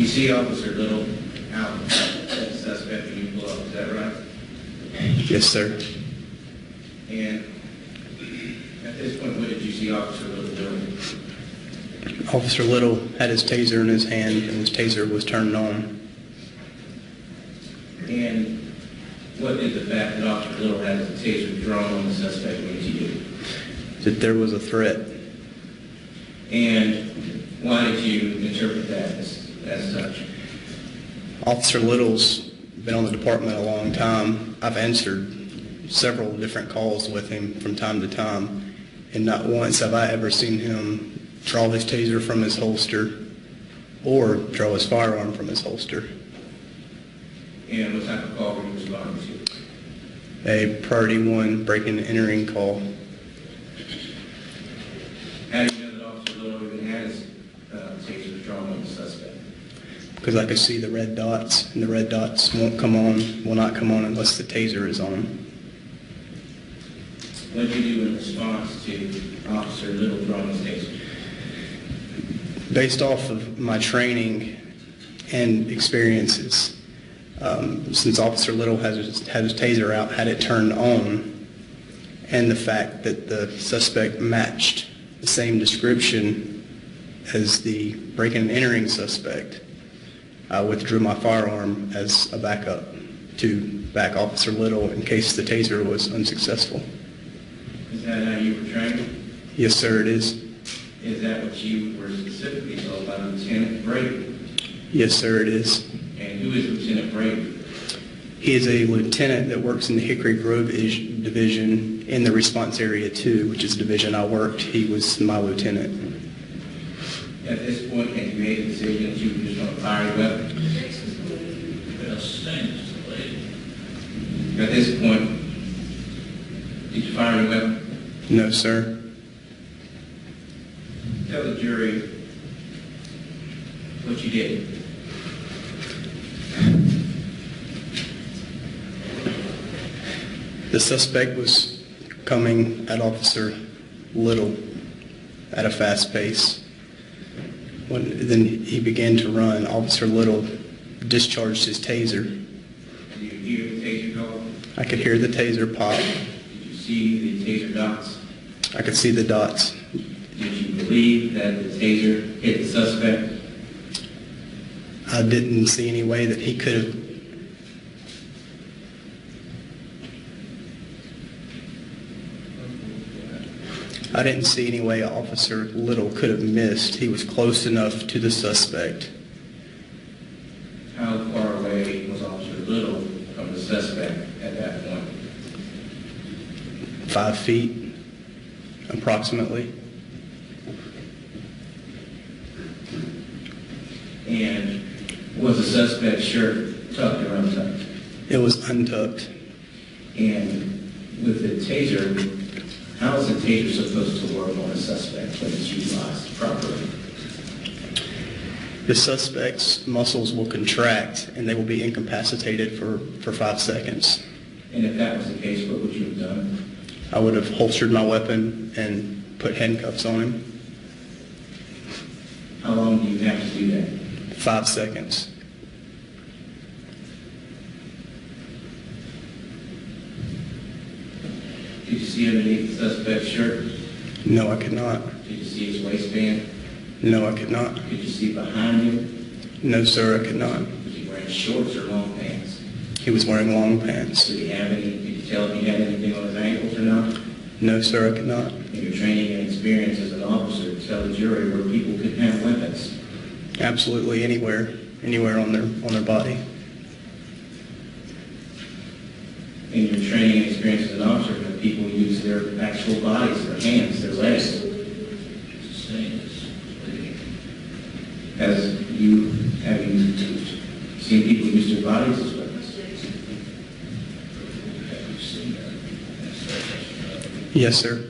You see Officer Little out at the suspect when you pull up, is that right? Yes, sir. And at this point, what did you see Officer Little doing? Officer Little had his taser in his hand, and his taser was turned on. And what did the fact that Officer Little had his taser drawn on the suspect mean to you? That there was a threat. And why did you interpret that as such? Officer Little's been on the department a long time. I've answered several different calls with him from time to time, and not once have I ever seen him draw his taser from his holster or draw his firearm from his holster. And what type of call were you responding to? A priority 1 breaking and entering call. How do you know that Officer Little even had his taser drawn on the suspect? Because I could see the red dots, and the red dots won't come on, will not come on unless the taser is on. What did you do in response to Officer Little drawing his taser? Based off of my training and experiences, since Officer Little had his taser out, had it turned on, and the fact that the suspect matched the same description as the breaking and entering suspect, I withdrew my firearm as a backup to back Officer Little in case the taser was unsuccessful. Is that how you were trained? Yes, sir, it is. Is that what you were specifically told by Lieutenant Brady? Yes, sir, it is. And who is Lieutenant Brady? He is a lieutenant that works in the Hickory Grove Division in the Response Area 2, which is the division I worked. He was my lieutenant. At this point, had you made a decision that you were just going to fire your weapon? At this point, did you fire your weapon? No, sir. Tell the jury what you did. The suspect was coming at Officer Little at a fast pace. Then he began to run. Officer Little discharged his taser. Did you hear the taser call? I could hear the taser pop. Did you see the taser dots? I could see the dots. Did you believe that the taser hit the suspect? I didn't see any way that he could have. I didn't see any way Officer Little could have missed. He was close enough to the suspect. How far away was Officer Little from the suspect at that point? 5 feet, approximately. And was the suspect's shirt tucked or untucked? It was untucked. And with the taser, how is the taser supposed to work on a suspect when it's utilized properly? The suspect's muscles will contract and they will be incapacitated for 5 seconds. And if that was the case, what would you have done? I would have holstered my weapon and put handcuffs on him. How long do you have to do that? 5 seconds. Did you see underneath the suspect's shirt? No, I could not. Did you see his waistband? No, I could not. Did you see behind him? No, sir, I could not. Was he wearing shorts or long pants? He was wearing long pants. Did you tell if he had anything on his ankles or not? No, sir, I could not. In your training and experience as an officer, tell the jury where people could have weapons. Absolutely anywhere on their body. In your training and experience as an officer, when people use their actual bodies, their hands, their legs. Have you seen people use their bodies as weapons? Yes, sir.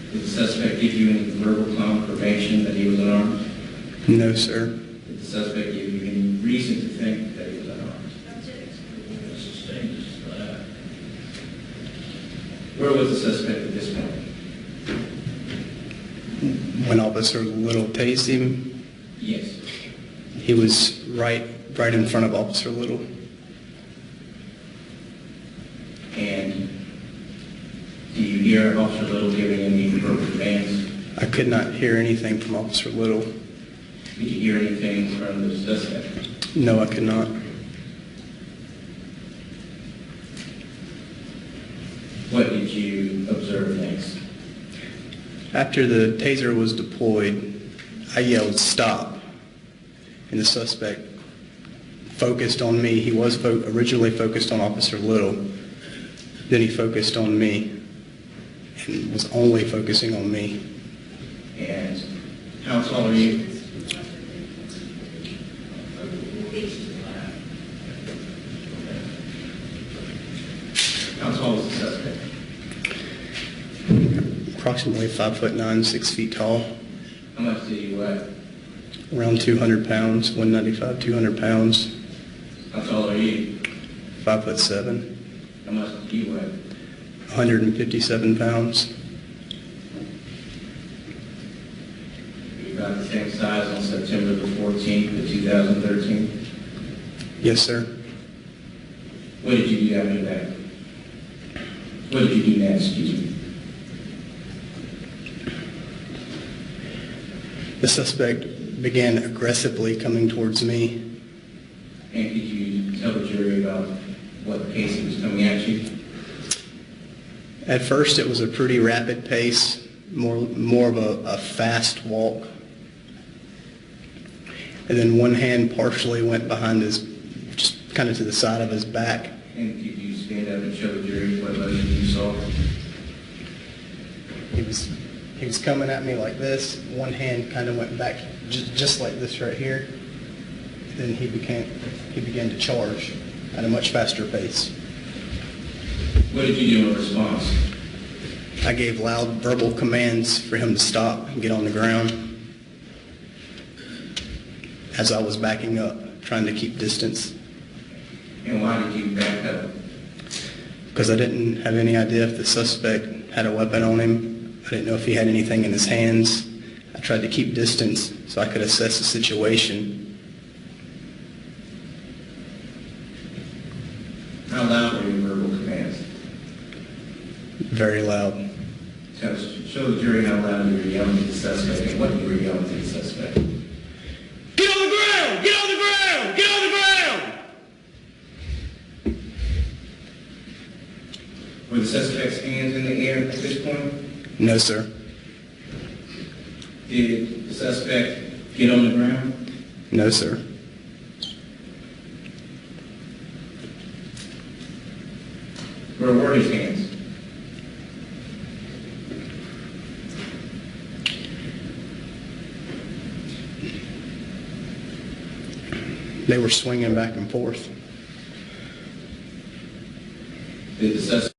Did the suspect give you any verbal confirmation that he was unarmed? No, sir. Did the suspect give you any reason to think that he was unarmed? Where was the suspect at this point? When Officer Little tased him, Yes. he was right in front of Officer Little. And do you hear Officer Little giving any verbal commands? I could not hear anything from Officer Little. Did you hear anything from the suspect? No, I could not. What did you observe next? After the taser was deployed, I yelled, "Stop!" And the suspect focused on me. He was originally focused on Officer Little. Then he focused on me and was only focusing on me. And how tall are you? How tall is the suspect? Approximately 5'9", 6 feet tall, How much do you weigh? around 200 pounds, 195, 200 pounds, How tall are you? 5'7", How much do you weigh? 157 pounds. You're about the same size on September the 14th of 2013. Yes, sir. What did you do after that? What did you do next, excuse me? The suspect began aggressively coming towards me. And could you tell the jury about what pace he was coming at you? At first, it was a pretty rapid pace, more of a fast walk. And then one hand partially went behind his, just kind of to the side of his back. And could you stand up and show the jury what motion you saw? He was coming at me like this. One hand kind of went back just like this right here. Then he began to charge at a much faster pace. What did you do in response? I gave loud verbal commands for him to stop and get on the ground as I was backing up, trying to keep distance. And why did you back up? Because I didn't have any idea if the suspect had a weapon on him. I didn't know if he had anything in his hands. I tried to keep distance so I could assess the situation. How loud were your verbal commands? Very loud. Show the jury how loud you were yelling at the suspect and what you were yelling at the suspect. Get on the ground! Get on the ground! Get on the ground! Were the suspect's hands in the air at this point? No, sir. Did the suspect get on the ground? No, sir. Where were his hands? They were swinging back and forth. Did the suspect